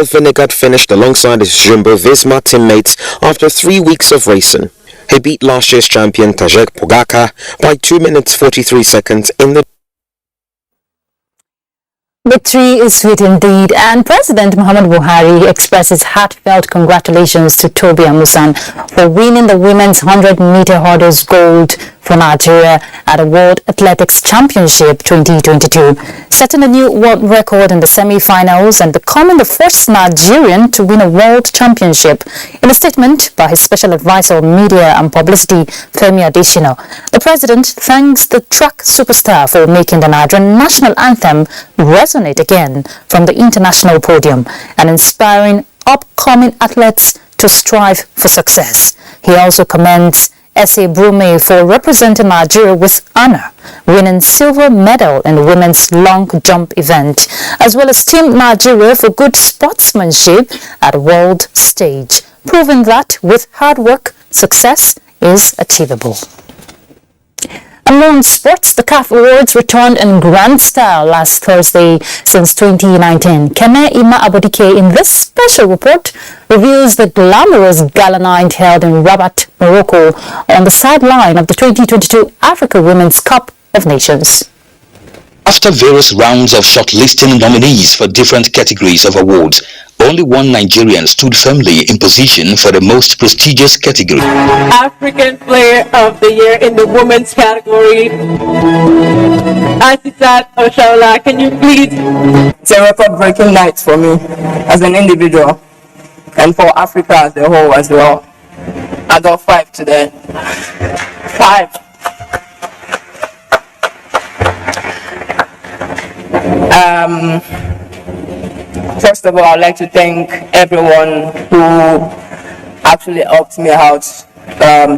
while Vinegar finished alongside his Jumbo-Visma teammates after 3 weeks of racing. He beat last year's champion Tadej Pogacar by 2 minutes 43 seconds in the Victory is sweet indeed, and President Muhammadu Buhari expresses heartfelt congratulations to Tobi Amusan for winning the women's 100-meter hurdles gold for Nigeria at the World Athletics Championship 2022, setting a new world record in the semi-finals and becoming the first Nigerian to win a world championship. In a statement by his special advisor on media and publicity, Femi Adesina, the president thanks the track superstar for making the Nigerian national anthem resonate again from the international podium and inspiring upcoming athletes to strive for success. He also commends S.A. Brume for representing Nigeria with honor, winning silver medal in the women's long jump event, as well as Team Nigeria for good sportsmanship at the world stage, proving that with hard work, success is achievable. Among sports, the CAF Awards returned in grand style last Thursday since 2019. Kene Ima Abodike in this special report reveals the glamorous gala night held in Rabat, Morocco on the sideline of the 2022 Africa Women's Cup of Nations. After various rounds of shortlisting nominees for different categories of awards, only one Nigerian stood firmly in position for the most prestigious category. African Player of the Year in the women's category. Asisat Oshola, can you please? It's a record-breaking night for me as an individual and for Africa as a whole as well. I got 5 today. 5. First of all, I'd like to thank everyone who actually helped me out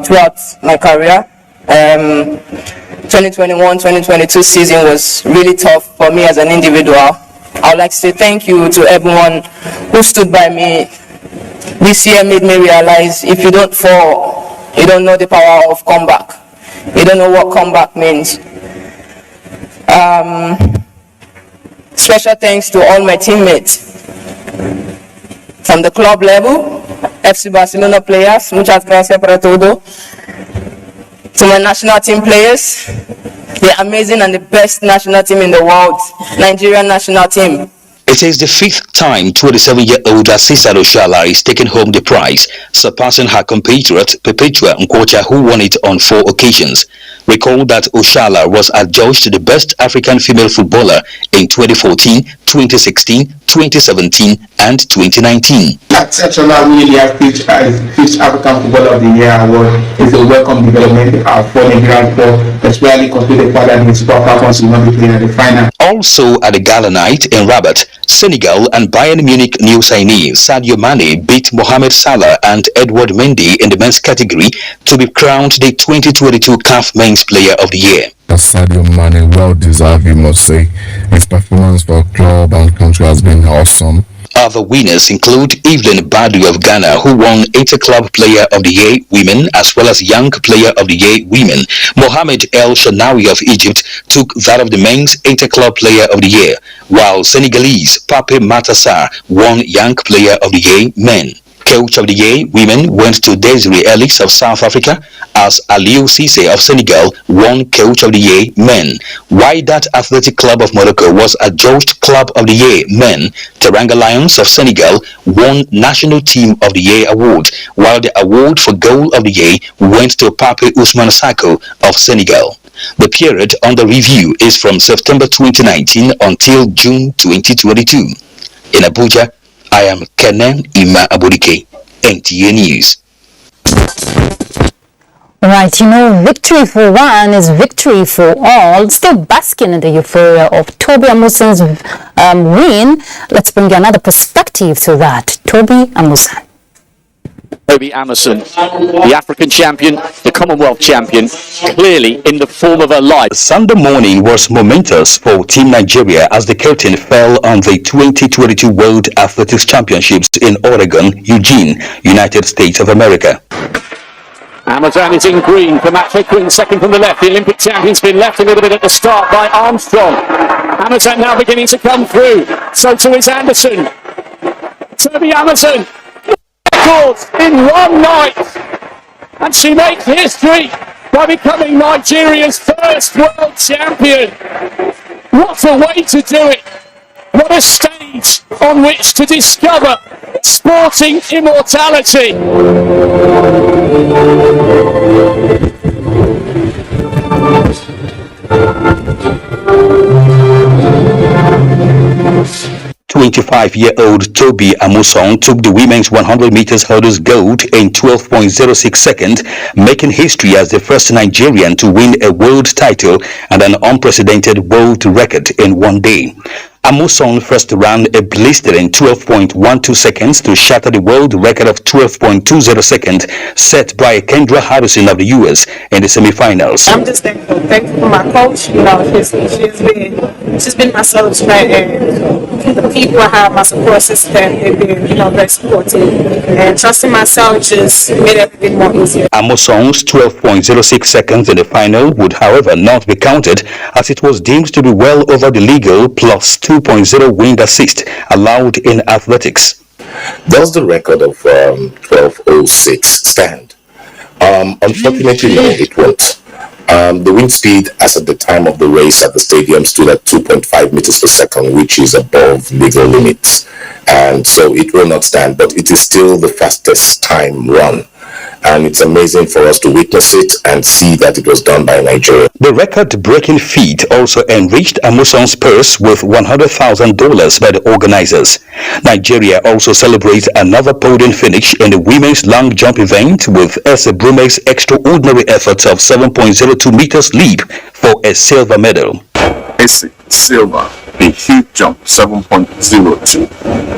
throughout my career. 2021-2022 season was really tough for me as an individual. I would like to say thank you to everyone who stood by me. This year made me realize if you don't fall, you don't know the power of comeback. You don't know what comeback means. Special thanks to all my teammates from the club level, FC Barcelona players, muchas gracias por todo. To my national team players, the amazing and the best national team in the world, Nigerian national team. It is the 5th time 27-year-old Asisat Oshola is taking home the prize, surpassing her compatriot Perpetua Nkocha, who won it on 4 occasions. Recall that Oshola was adjudged the best African female footballer in 2014, 2016, 2017 and 2019. Oshola really has reached African Footballer of the Year award. Is a welcome development for Nigerian sport, especially considering the fact that his performance will not be playing at the final. Also at the gala night in Rabat, Senegal and Bayern Munich new signee Sadio Mane beat Mohamed Salah and Edouard Mendy in the men's category to be crowned the 2022 CAF Men's Player of the Year. Sadio Mane, well deserved, you must say. His performance for club and country has been awesome. Other winners include Evelyn Badu of Ghana, who won Inter-Club Player of the Year Women as well as Young Player of the Year Women. Mohamed El Shanawi of Egypt took that of the Men's Inter-Club Player of the Year, while Senegalese Pape Matassar won Young Player of the Year Men. Coach of the Year Women went to Desiree Ellis of South Africa, as Aliou Cisse of Senegal won Coach of the Year Men. Wydad Athletic Club of Morocco was adjudged Club of the Year Men. Teranga Lions of Senegal won National Team of the Year award, while the award for Goal of the Year went to Pape Ousmane Sako of Senegal. The period under review is from September 2019 until June 2022. In Abuja, I am Kene Ima Abodike, NTA News. Right, victory for one is victory for all. Still basking in the euphoria of Tobi Amusan's win. Let's bring you another perspective to that. Tobi Amusan. Tobi Amusan, the African champion, the Commonwealth champion, clearly in the form of her life. Sunday morning was momentous for Team Nigeria as the curtain fell on the 2022 World Athletics Championships in Oregon, Eugene, United States of America. Amusan is in green for Matt Quinn, second from the left. The Olympic champion's been left a little bit at the start by Armstrong. Amusan now beginning to come through. So too is Anderson. Toby Amazon. Records in one night. And she makes history by becoming Nigeria's first world champion. What a way to do it. What a stage on which to discover sporting immortality. 25-year-old Toby Amuson took the women's 100 meters hurdles gold in 12.06 seconds, making history as the first Nigerian to win a world title and an unprecedented world record in one day. Amuson first ran a blistering 12.12 seconds to shatter the world record of 12.20 seconds set by Kendra Harrison of the US in the semifinals. I'm just thankful for my coach. You know, she's been my soul's friend, and the people I have, my support system, they've been, very supportive. And trusting myself just made everything more easier. Amuson's 12.06 seconds in the final would, however, not be counted, as it was deemed to be well over the legal plus 2.0 wind assist allowed in athletics. Does the record of 12.06 stand? Unfortunately, no, it won't. The wind speed as at the time of the race at the stadium stood at 2.5 meters per second, which is above legal limits. And so it will not stand, but it is still the fastest time run. And it's amazing for us to witness it and see that it was done by Nigeria. The record-breaking feat also enriched Amuson's purse with $100,000 by the organizers. Nigeria also celebrates another podium finish in the women's long jump event with Ese Brume's extraordinary efforts of 7.02 meters leap for a silver medal. Ese, silver, a huge jump, 7.02.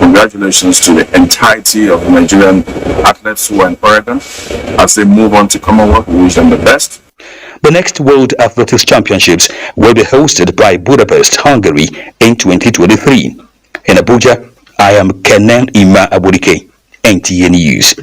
Congratulations to the entirety of the Nigerian athletes who are in Oregon. As they move on to Commonwealth, we wish them the best. The next World Athletics Championships will be hosted by Budapest, Hungary in 2023. In Abuja, I am Kenan Ima Aburike, NTA News.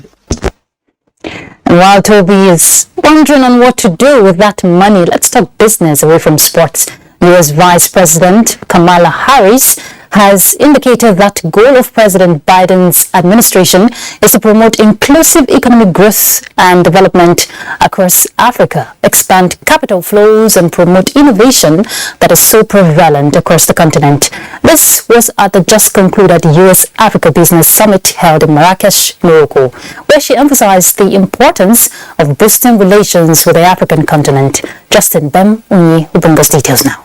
And while Toby is wondering on what to do with that money, let's talk business away from sports. U.S. Vice President Kamala Harris has indicated that goal of President Biden's administration is to promote inclusive economic growth and development across Africa, expand capital flows, and promote innovation that is so prevalent across the continent. This was at the just concluded U.S.-Africa Business Summit held in Marrakesh, Morocco, where she emphasized the importance of boosting relations with the African continent. Justin Bem Unyi will bring us details now.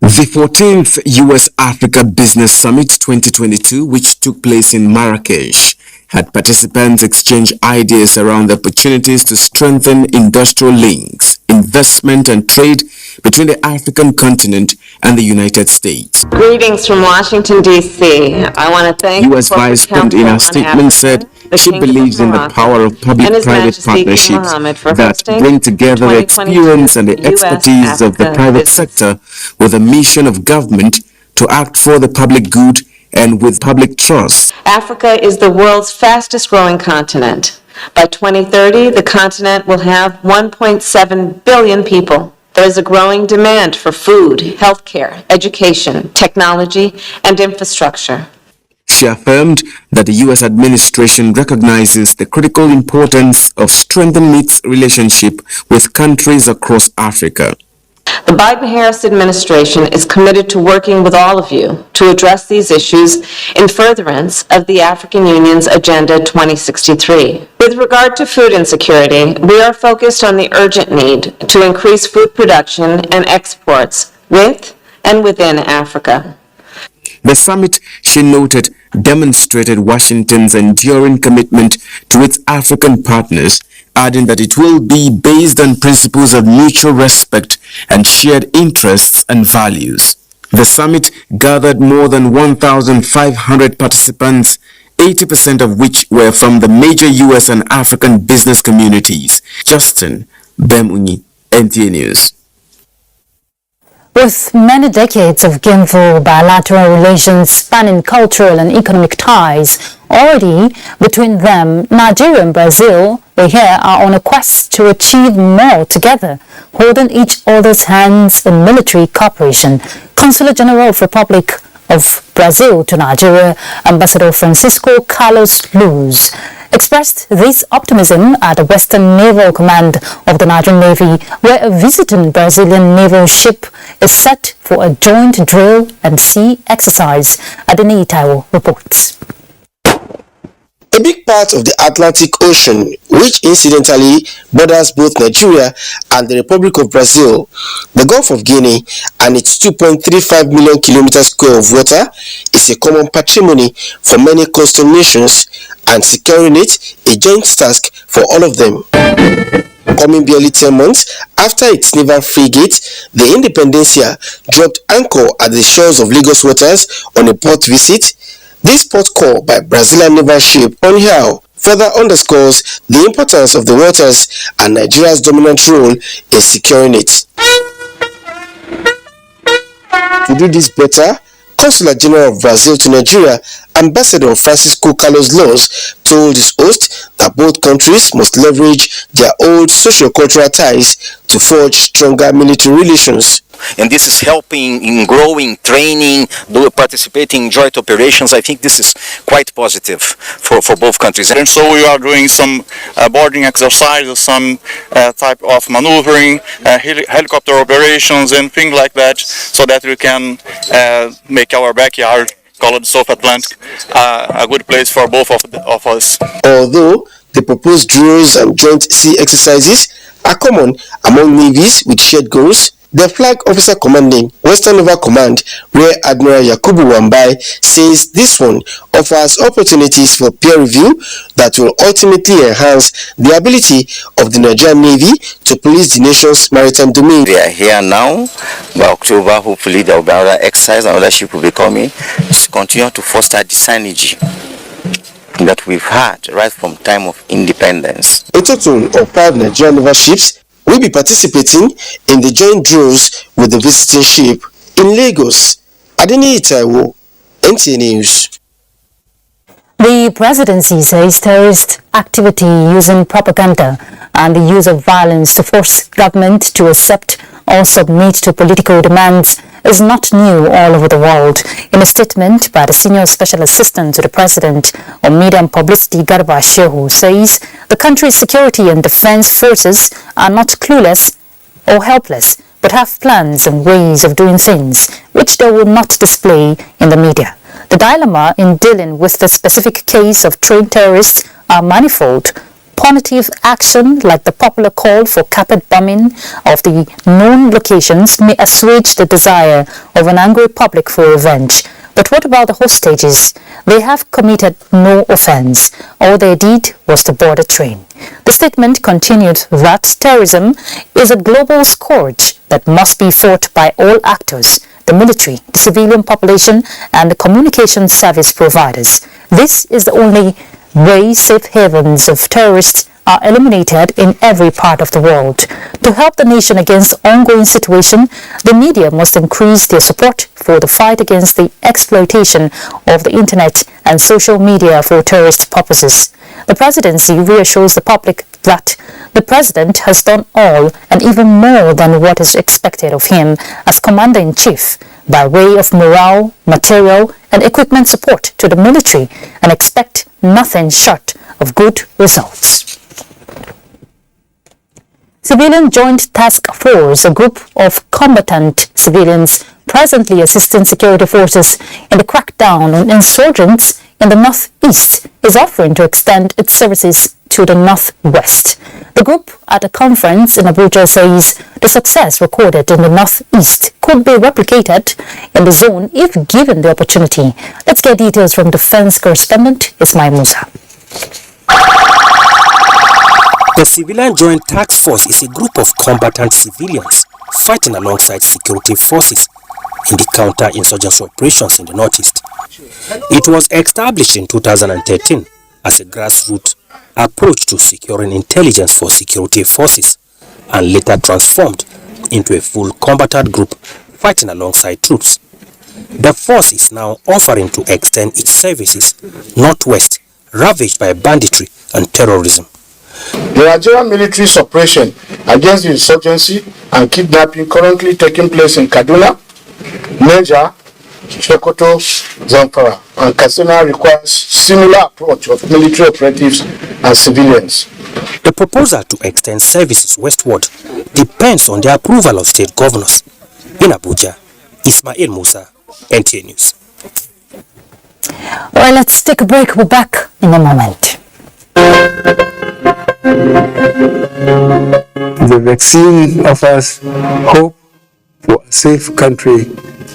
The 14th U.S.-Africa Business Summit 2022, which took place in Marrakesh, had participants exchange ideas around the opportunities to strengthen industrial links, investment and trade between the African continent and the United States. Greetings from Washington, D.C. I want to thank U.S. Vice President in her statement said she believes in the power of public-private partnerships that bring together the experience and the expertise of the private sector with a mission of government to act for the public good and with public trust. Africa is the world's fastest growing continent. By 2030, the continent will have 1.7 billion people. There is a growing demand for food, healthcare, education, technology, and infrastructure. She affirmed that the U.S. administration recognizes the critical importance of strengthening its relationship with countries across Africa. The Biden-Harris administration is committed to working with all of you to address these issues in furtherance of the African Union's Agenda 2063. With regard to food insecurity, we are focused on the urgent need to increase food production and exports with and within Africa. The summit, she noted, demonstrated Washington's enduring commitment to its African partners, adding that it will be based on principles of mutual respect and shared interests and values. The summit gathered more than 1,500 participants, 80% of which were from the major U.S. and African business communities. Justin Bemunyi, NTA News. With many decades of gainful bilateral relations spanning cultural and economic ties already between them, Nigeria and Brazil, they here are on a quest to achieve more together, holding each other's hands in military cooperation. Consul General of Republic of Brazil to Nigeria, Ambassador Francisco Carlos Luz, expressed this optimism at the Western Naval Command of the Nigerian Navy, where a visiting Brazilian naval ship is set for a joint drill and sea exercise. NTA reports. A big part of the Atlantic Ocean, which incidentally borders both Nigeria and the Republic of Brazil, the Gulf of Guinea, and its 2.35 million kilometers square of water, is a common patrimony for many coastal nations, and securing it a joint task for all of them. Coming barely 10 months after its naval frigate, the Independencia, dropped anchor at the shores of Lagos waters on a port visit, this port call by Brazilian naval ship Untitled further underscores the importance of the waters and Nigeria's dominant role in securing it. To do this better, Consular General of Brazil to Nigeria, Ambassador Francisco Carlos Luz, told his host that both countries must leverage their old socio-cultural ties to forge stronger military relations. And this is helping in growing, training, participating in joint operations. I think this is quite positive for both countries. And so we are doing some boarding exercises, some type of maneuvering, helicopter operations and things like that, so that we can make our backyard, call it South Atlantic, a good place for both of us. Although the proposed drills and joint sea exercises are common among navies with shared goals, the flag officer commanding Western Naval Command, Rear Admiral Yakubu Wambai, says this one offers opportunities for peer review that will ultimately enhance the ability of the Nigerian Navy to police the nation's maritime domain. They are here now. By October, hopefully there will be another exercise, another ship will be coming to continue to foster the synergy that we've had right from time of independence. A total of 5 Nigerian naval ships will be participating in the joint drills with the visiting ship in Lagos. NTA News. The presidency says terrorist activity using propaganda and the use of violence to force government to accept or submit to political demands is not new all over the world. In a statement by the Senior Special Assistant to the President on Media and Publicity, Garba Shehu, says the country's security and defense forces are not clueless or helpless, but have plans and ways of doing things which they will not display in the media. The dilemma in dealing with the specific case of trained terrorists are manifold. Punitive action like the popular call for carpet bombing of the known locations may assuage the desire of an angry public for revenge. But what about the hostages? They have committed no offense. All they did was to board a train. The statement continued that terrorism is a global scourge that must be fought by all actors: the military, the civilian population, and the communication service providers. This is the only way safe havens of terrorists are eliminated in every part of the world. To help the nation against the ongoing situation, the media must increase their support for the fight against the exploitation of the internet and social media for terrorist purposes. The presidency reassures the public that the president has done all and even more than what is expected of him as commander-in-chief by way of morale, material, and equipment support to the military, and expect nothing short of good results. Civilian Joint Task Force, a group of combatant civilians presently assisting security forces in the crackdown on insurgents in the northeast, is offering to extend its services to the northwest. The group at a conference in Abuja says the success recorded in the northeast could be replicated in the zone if given the opportunity. Let's get details from Defense correspondent Ismail Musa. The Civilian Joint Task Force is a group of combatant civilians fighting alongside security forces in the counter-insurgency operations in the Northeast. It was established in 2013 as a grassroots approach to securing intelligence for security forces and later transformed into a full combatant group fighting alongside troops. The force is now offering to extend its services northwest, ravaged by banditry and terrorism. The Nigerian military's operation against the insurgency and kidnapping currently taking place in Kaduna, Niger, Sokoto, Zamfara, and Katsina requires similar approach of military operatives and civilians. The proposal to extend services westward depends on the approval of state governors. In Abuja, Ismail Musa, NTA News. Well, let's take a break. We're back in a moment. The vaccine offers hope for a safe country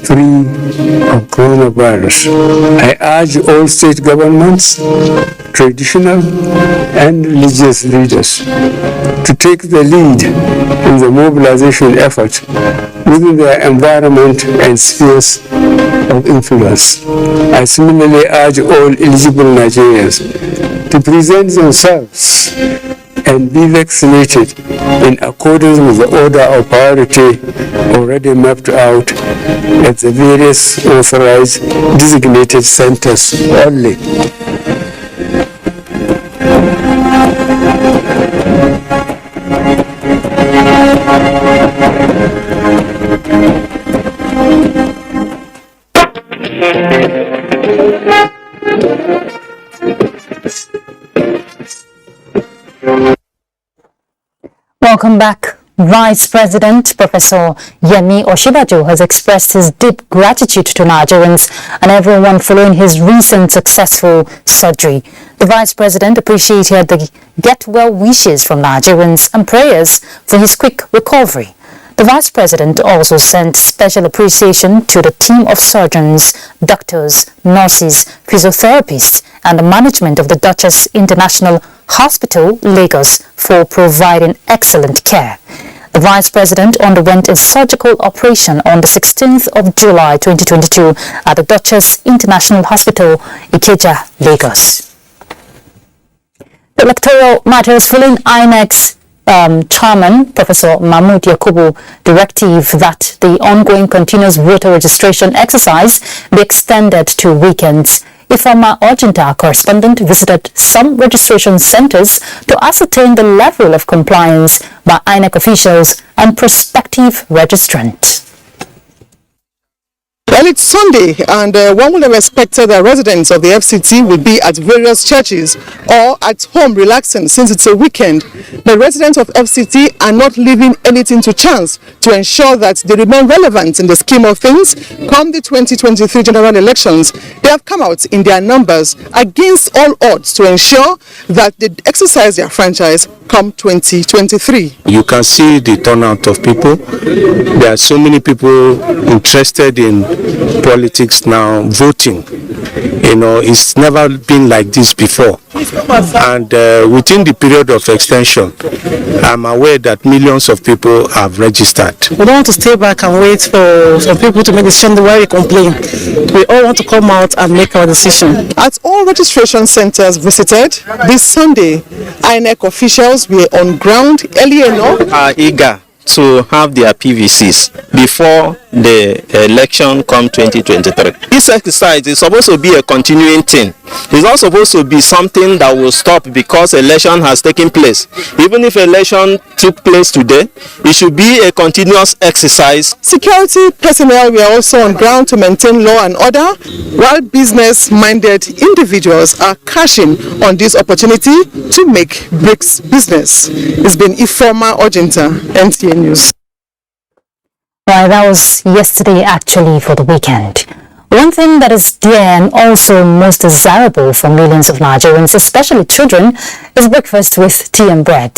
free of coronavirus. I urge all state governments, traditional and religious leaders to take the lead in the mobilization effort within their environment and spheres of influence. I similarly urge all eligible Nigerians to present themselves and be vaccinated in accordance with the order of priority already mapped out at the various authorized designated centers only. Welcome back. Vice President Professor Yemi Osinbajo has expressed his deep gratitude to Nigerians and everyone following his recent successful surgery. The Vice President appreciated the get-well wishes from Nigerians and prayers for his quick recovery. The Vice President also sent special appreciation to the team of surgeons, doctors, nurses, physiotherapists, and the management of the Duchess International Hospital, Lagos, for providing excellent care. The Vice President underwent a surgical operation on the 16th of July 2022 at the Duchess International Hospital, Ikeja, Lagos. The electoral matters following INEC's Chairman Professor Mahmood Yakubu directive that the ongoing continuous voter registration exercise be extended to weekends. A former Argentina correspondent visited some registration centers to ascertain the level of compliance by INEC officials and prospective registrants. Well, it's Sunday, and one would have expected that residents of the FCT will be at various churches or at home relaxing since it's a weekend. The residents of FCT are not leaving anything to chance to ensure that they remain relevant in the scheme of things come the 2023 general elections. They have come out in their numbers against all odds to ensure that they exercise their franchise come 2023. You can see the turnout of people. There are so many people interested in politics now, voting. You know, it's never been like this before. And within the period of extension, I'm aware that millions of people have registered. We don't want to stay back and wait for some people to make a decision the way we complain. We all want to come out and make our decision. At all registration centers visited this Sunday, INEC officials were on ground early enough. Are eager to have their PVCs before the election come 2023. This exercise is supposed to be a continuing thing. It's not supposed to be something that will stop because election has taken place. Even if election took place today, it should be a continuous exercise. Security personnel were also on ground to maintain law and order, while business-minded individuals are cashing on this opportunity to make BRICS business. It's been Ifeoma Ojinta, NTA News. Well, that was yesterday actually for the weekend. One thing that is dear and also most desirable for millions of Nigerians, especially children, is breakfast with tea and bread.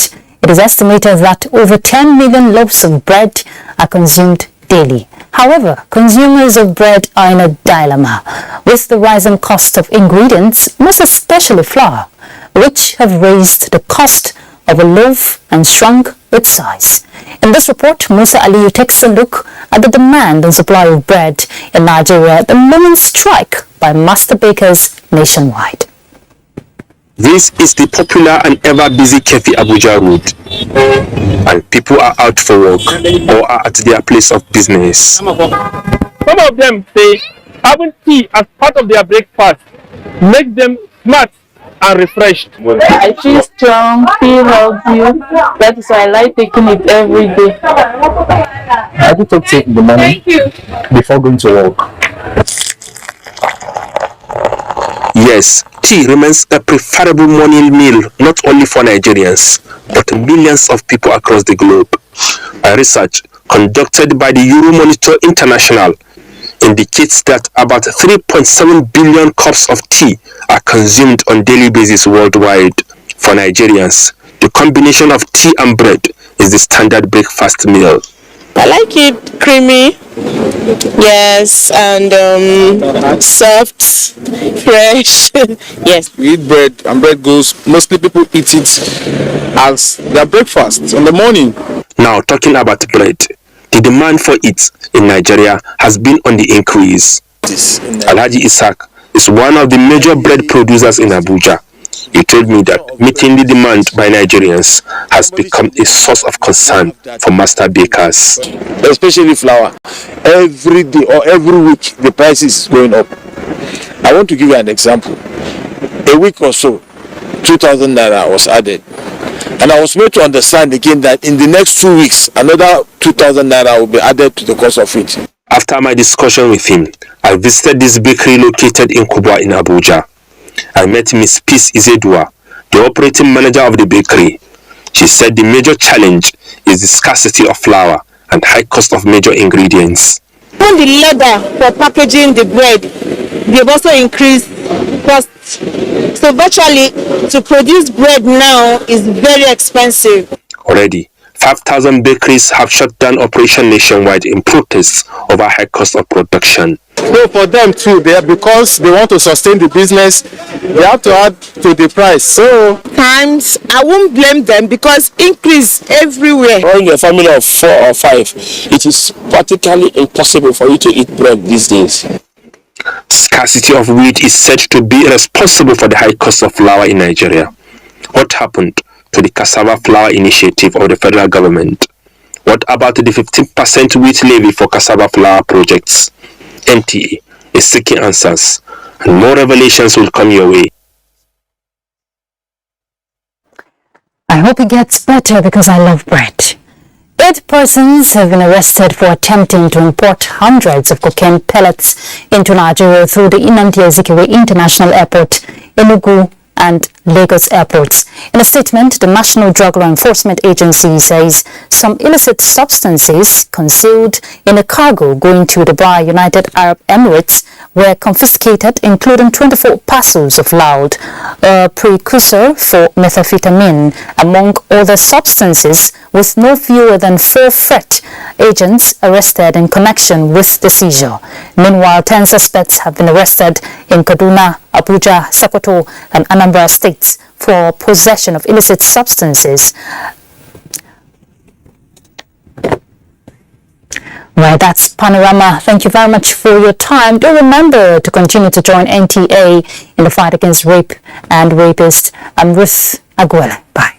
It is estimated that over 10 million loaves of bread are consumed daily. However, consumers of bread are in a dilemma with the rising cost of ingredients, most especially flour, which have raised the cost of a loaf and shrunk its size. In this report, Musa Aliyu takes a look at the demand and supply of bread in Nigeria at the moment strike by master bakers nationwide. This is the popular and ever busy Kefi Abuja road, and people are out for work or are at their place of business. Some of them say having tea as part of their breakfast makes them smart and refreshed. I feel strong, feel healthy. That is why I like taking it every day. I do take tea in the morning before going to work. Yes, tea remains a preferable morning meal not only for Nigerians, but millions of people across the globe. A research conducted by the Euromonitor International indicates that about 3.7 billion cups of tea are consumed on a daily basis worldwide. For Nigerians, the combination of tea and bread is the standard breakfast meal. I like it creamy, yes, and soft, fresh, yes. We eat bread, and bread goes, mostly people eat it as their breakfast in the morning. Now, talking about bread, the demand for it in Nigeria has been on the increase. Alhaji Isaac is one of the major bread producers in Abuja. He told me that meeting the demand by Nigerians has become a source of concern for master bakers. Especially flour. Every day or every week, the price is going up. I want to give you an example. A week or so, 2,000 naira was added. And I was made to understand again that in the next 2 weeks, another 2,000 naira will be added to the cost of it. After my discussion with him, I visited this bakery located in Kubwa in Abuja. I met Miss Peace Izedua, the operating manager of the bakery. She said the major challenge is the scarcity of flour and high cost of major ingredients. On the leather for packaging the bread, they've also increased cost. So virtually, to produce bread now is very expensive. Already, 5,000 bakeries have shut down operation nationwide in protest over high cost of production. So for them too, because they want to sustain the business, they have to add to the price. So Times, I won't blame them because increase everywhere. Running a family of 4 or 5, it is practically impossible for you to eat bread these days. Scarcity of wheat is said to be responsible for the high cost of flour in Nigeria. What happened to the cassava flour initiative of the federal government? What about the 15% wheat levy for cassava flour projects? NTA is seeking answers, and more revelations will come your way. I hope it gets better because I love bread. 8 persons have been arrested for attempting to import hundreds of cocaine pellets into Nigeria through the Nnamdi Azikiwe International Airport, Enugu and Lagos airports. In a statement, the National Drug Law Enforcement Agency says some illicit substances concealed in a cargo going to Dubai, United Arab Emirates, were confiscated, including 24 parcels of loud, a precursor for methamphetamine, among other substances, with no fewer than 4 FRET agents arrested in connection with the seizure. Meanwhile, 10 suspects have been arrested in Kaduna, Abuja, Sokoto and Anambra states for possession of illicit substances. Right, that's Panorama. Thank you very much for your time. Do remember to continue to join NTA in the fight against rape and rapists. I'm Ruth Aguela. Bye.